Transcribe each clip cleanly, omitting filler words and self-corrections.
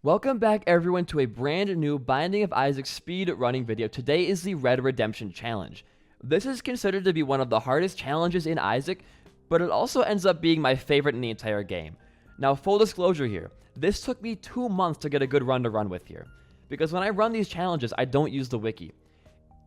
Welcome back everyone to a brand new Binding of Isaac speed running video. Today is the Red Redemption Challenge. This is considered to be one of the hardest challenges in Isaac, but it also ends up being my favorite in the entire game. Now, full disclosure here, this took me 2 months to get a good run to run with here, because when I run these challenges, I don't use the wiki.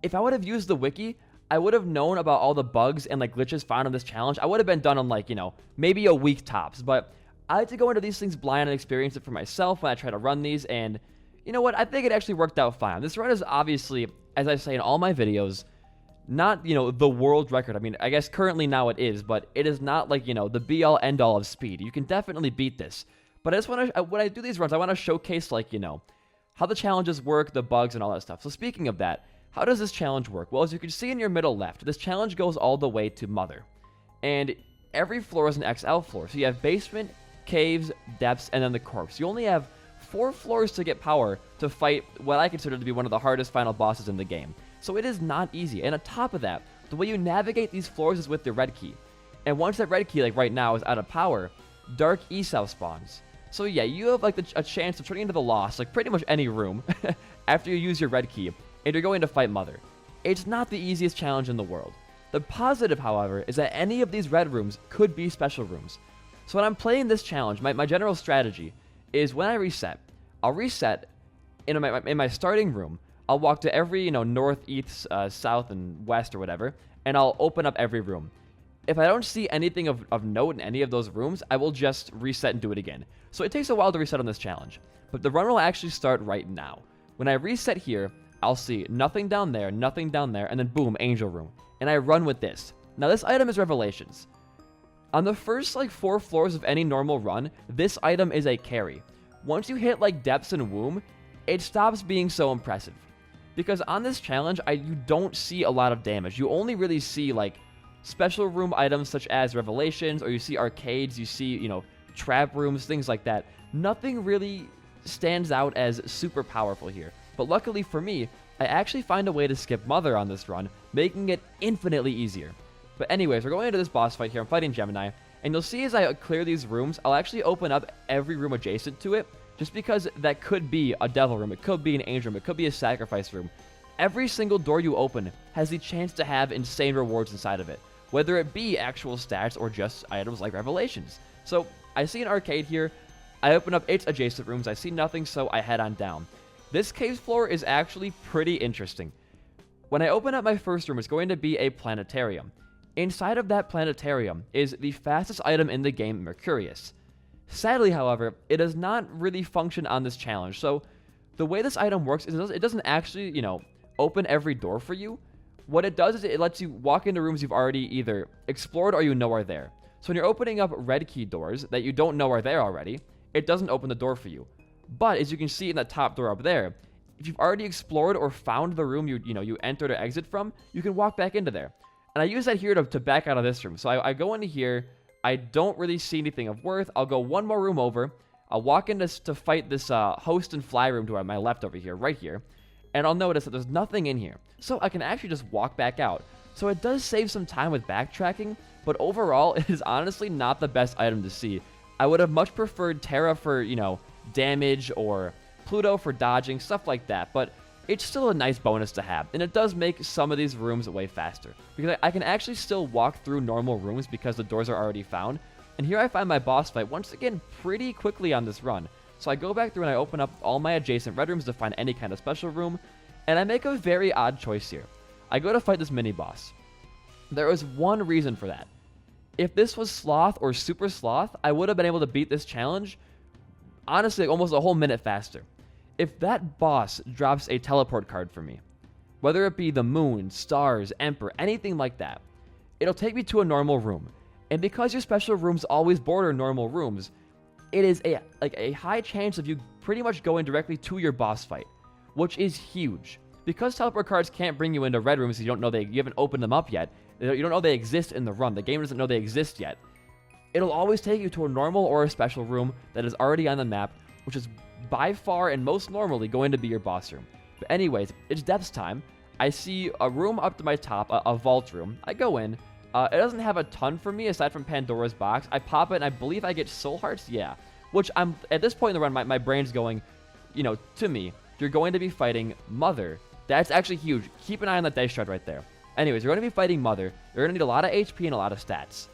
If I would have used the wiki, I would have known about all the bugs and glitches found in this challenge. I would have been done in maybe a week tops, but I like to go into these things blind and experience it for myself when I try to run these, and you know what, I think it actually worked out fine. This run is obviously, as I say in all my videos, not, the world record. I mean, I guess currently now it is, but it is not the be-all, end-all of speed. You can definitely beat this, but I just want to, when I do these runs, I want to showcase, how the challenges work, the bugs, and all that stuff. So speaking of that, how does this challenge work? Well, as you can see in your middle left, this challenge goes all the way to Mother, and every floor is an XL floor. So you have basement, caves, depths, and then the corpse. You only have 4 floors to get power to fight what I consider to be one of the hardest final bosses in the game. So it is not easy. And on top of that, the way you navigate these floors is with the red key. And once that red key, like right now, is out of power, Dark E-Cell spawns. So yeah, you have a chance of turning into the Lost, pretty much any room, after you use your red key, and you're going to fight Mother. It's not the easiest challenge in the world. The positive, however, is that any of these red rooms could be special rooms. So when I'm playing this challenge, my general strategy is when I reset, I'll reset in my starting room. I'll walk to every, north, east, south, and west or whatever, and I'll open up every room. If I don't see anything of note in any of those rooms, I will just reset and do it again. So it takes a while to reset on this challenge, but the run will actually start right now. When I reset here, I'll see nothing down there, and then boom, Angel Room. And I run with this. Now this item is Revelations. On the first 4 floors of any normal run, this item is a carry. Once you hit Depths and Womb, it stops being so impressive. Because on this challenge, you don't see a lot of damage. You only really see special room items such as Revelations, or you see arcades, you see, trap rooms, things like that. Nothing really stands out as super powerful here. But luckily for me, I actually find a way to skip Mother on this run, making it infinitely easier. But anyways, we're going into this boss fight here. I'm fighting Gemini, and you'll see as I clear these rooms, I'll actually open up every room adjacent to it, just because that could be a devil room, it could be an angel room, it could be a sacrifice room. Every single door you open has the chance to have insane rewards inside of it, whether it be actual stats or just items like Revelations. So I see an arcade here, I open up its adjacent rooms, I see nothing, so I head on down. This cave floor is actually pretty interesting. When I open up my first room, it's going to be a planetarium. Inside of that planetarium is the fastest item in the game, Mercurius. Sadly, however, it does not really function on this challenge. So the way this item works is it doesn't actually, open every door for you. What it does is it lets you walk into rooms you've already either explored or are there. So when you're opening up red key doors that you don't know are there already, it doesn't open the door for you. But as you can see in that top door up there, if you've already explored or found the room you entered or exit from, you can walk back into there. And I use that here to back out of this room. So I go into here. I don't really see anything of worth. I'll go one more room over. I'll walk in to fight this host and fly room to my left over here, right here. And I'll notice that there's nothing in here. So I can actually just walk back out. So it does save some time with backtracking. But overall, it is honestly not the best item to see. I would have much preferred Terra for, damage, or Pluto for dodging, stuff like that. But it's still a nice bonus to have, and it does make some of these rooms way faster, because I can actually still walk through normal rooms because the doors are already found. And here I find my boss fight once again pretty quickly on this run. So I go back through and I open up all my adjacent red rooms to find any kind of special room, and I make a very odd choice here. I go to fight this mini boss. There is one reason for that. If this was Sloth or Super Sloth, I would have been able to beat this challenge, honestly, almost a whole minute faster. If that boss drops a teleport card for me, whether it be the moon, stars, emperor, anything like that, it'll take me to a normal room. And because your special rooms always border normal rooms, it is a high chance of you pretty much going directly to your boss fight, which is huge. Because teleport cards can't bring you into red rooms, you haven't opened them up yet, you don't know they exist in the run, the game doesn't know they exist yet, it'll always take you to a normal or a special room that is already on the map, which is by far and most normally going to be your boss room. But anyways, it's depths time. I see a room up to my top, a vault room. I go in. It doesn't have a ton for me aside from Pandora's box. I pop it and I believe I get soul hearts. Yeah. Which at this point in the run, my brain's going, to me, you're going to be fighting Mother. That's actually huge. Keep an eye on that dice shard right there. Anyways, you're going to be fighting Mother. You're going to need a lot of HP and a lot of stats.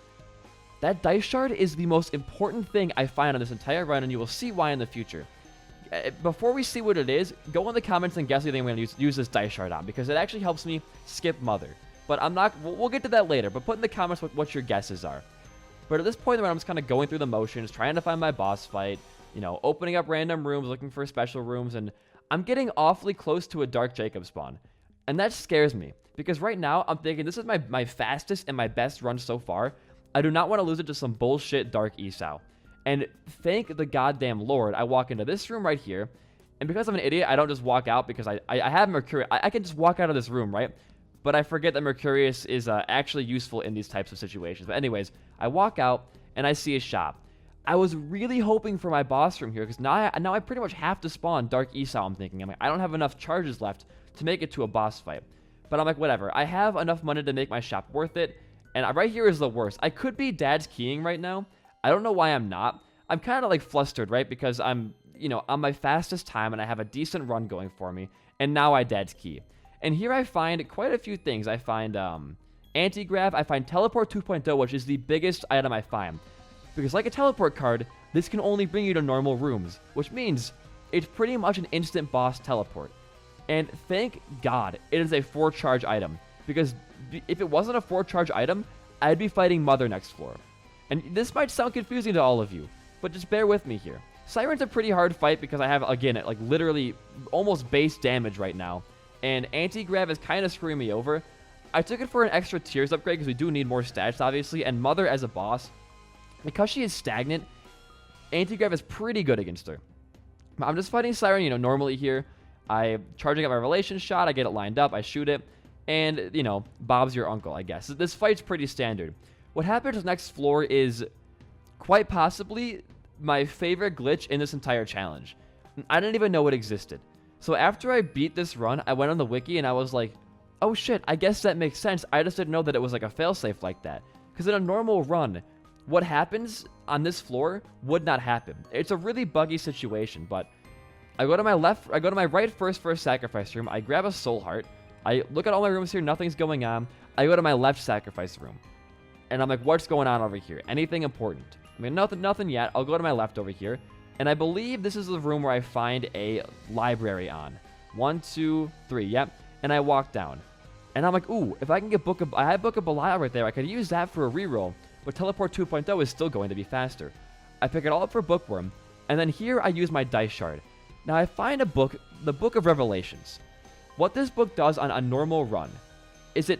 That dice shard is the most important thing I find on this entire run, and you will see why in the future. Before we see what it is, go in the comments and guess anything I'm going to use this dice shard on, because it actually helps me skip Mother. But we'll get to that later, but put in the comments what your guesses are. But at this point in the run, I'm just kind of going through the motions, trying to find my boss fight, opening up random rooms, looking for special rooms, and I'm getting awfully close to a Dark Jacob spawn. And that scares me, because right now, I'm thinking this is my fastest and my best run so far. I do not want to lose it to some bullshit Dark Esau. And thank the goddamn Lord, I walk into this room right here, and because I'm an idiot, I don't just walk out because I have Mercurius. I can just walk out of this room, right? But I forget that Mercurius is actually useful in these types of situations. But anyways, I walk out, and I see a shop. I was really hoping for my boss room here, because now I pretty much have to spawn Dark Esau, I'm thinking. I'm like, I don't have enough charges left to make it to a boss fight. But I'm like, whatever. I have enough money to make my shop worth it, and right here is the worst. I could be Dad's keying right now. I don't know why I'm not. I'm kind of like flustered, right? Because I'm, on my fastest time, and I have a decent run going for me, and now I Dad's key. And here I find quite a few things. I find anti-grav, I find teleport 2.0, which is the biggest item I find. Because like a teleport card, this can only bring you to normal rooms, which means it's pretty much an instant boss teleport. And thank God it is a 4-charge item, because if it wasn't a 4-charge item, I'd be fighting Mother next floor. And this might sound confusing to all of you, but just bear with me here. Siren's a pretty hard fight because I have, again, like literally almost base damage right now. And anti-grav is kind of screwing me over. I took it for an extra tiers upgrade because we do need more stats, obviously. And Mother as a boss, because she is stagnant, anti-grav is pretty good against her. I'm just fighting Siren, normally here. I'm charging up my relation shot. I get it lined up. I shoot it. And, Bob's your uncle, I guess. This fight's pretty standard. What happens next floor is quite possibly my favorite glitch in this entire challenge. I didn't even know it existed. So after I beat this run, I went on the wiki and I was like, oh shit, I guess that makes sense. I just didn't know that it was like a failsafe like that. Because in a normal run, what happens on this floor would not happen. It's a really buggy situation, but I go to my right first for a sacrifice room. I grab a soul heart. I look at all my rooms here, nothing's going on. I go to my left sacrifice room. And I'm like, what's going on over here? Anything important? I mean, nothing yet. I'll go to my left over here. And I believe this is the room where I find a library on. 1, 2, 3, yep. And I walk down. And I'm like, ooh, if I can get I have Book of Belial right there. I could use that for a reroll. But Teleport 2.0 is still going to be faster. I pick it all up for Bookworm. And then here I use my dice shard. Now I find a book, the Book of Revelations. What this book does on a normal run is it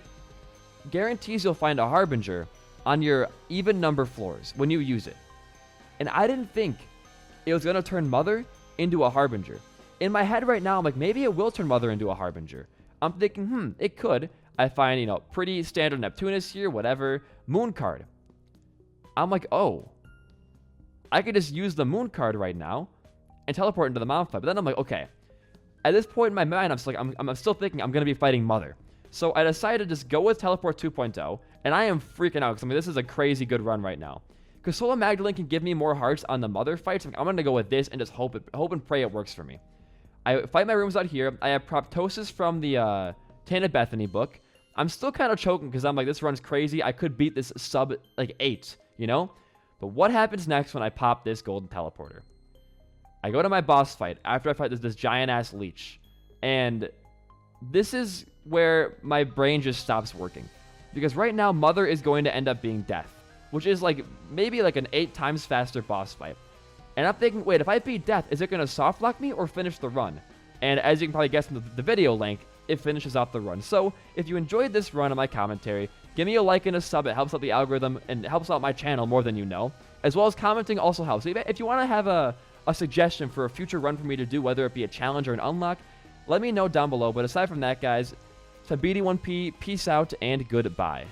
guarantees you'll find a Harbinger on your even number floors when you use it. And I didn't think it was going to turn Mother into a Harbinger. In my head right now, I'm like, maybe it will turn Mother into a Harbinger. I'm thinking, it could. I find, pretty standard Neptunus here, whatever. Moon card. I'm like, oh. I could just use the Moon card right now and teleport into the Mount fight. But then I'm like, okay. At this point in my mind, I'm still thinking I'm going to be fighting Mother. So I decided to just go with Teleport 2.0, and I am freaking out, because this is a crazy good run right now. Because Sola Magdalene can give me more hearts on the Mother fights. I'm going to go with this and just hope and pray it works for me. I fight my rooms out here. I have Proptosis from the Tainted Bethany book. I'm still kind of choking because I'm like, this run's crazy. I could beat this sub, 8, But what happens next when I pop this golden teleporter? I go to my boss fight after I fight this giant-ass leech. And this is where my brain just stops working. Because right now, Mother is going to end up being Death, which is maybe an 8 times faster boss fight. And I'm thinking, wait, if I beat Death, is it going to soft lock me or finish the run? And as you can probably guess from the video length, it finishes off the run. So if you enjoyed this run of my commentary, give me a like and a sub. It helps out the algorithm and helps out my channel more than you know. As well as commenting also helps. If you want to have a suggestion for a future run for me to do, whether it be a challenge or an unlock, let me know down below. But aside from that, guys, it's BD1P, peace out, and goodbye.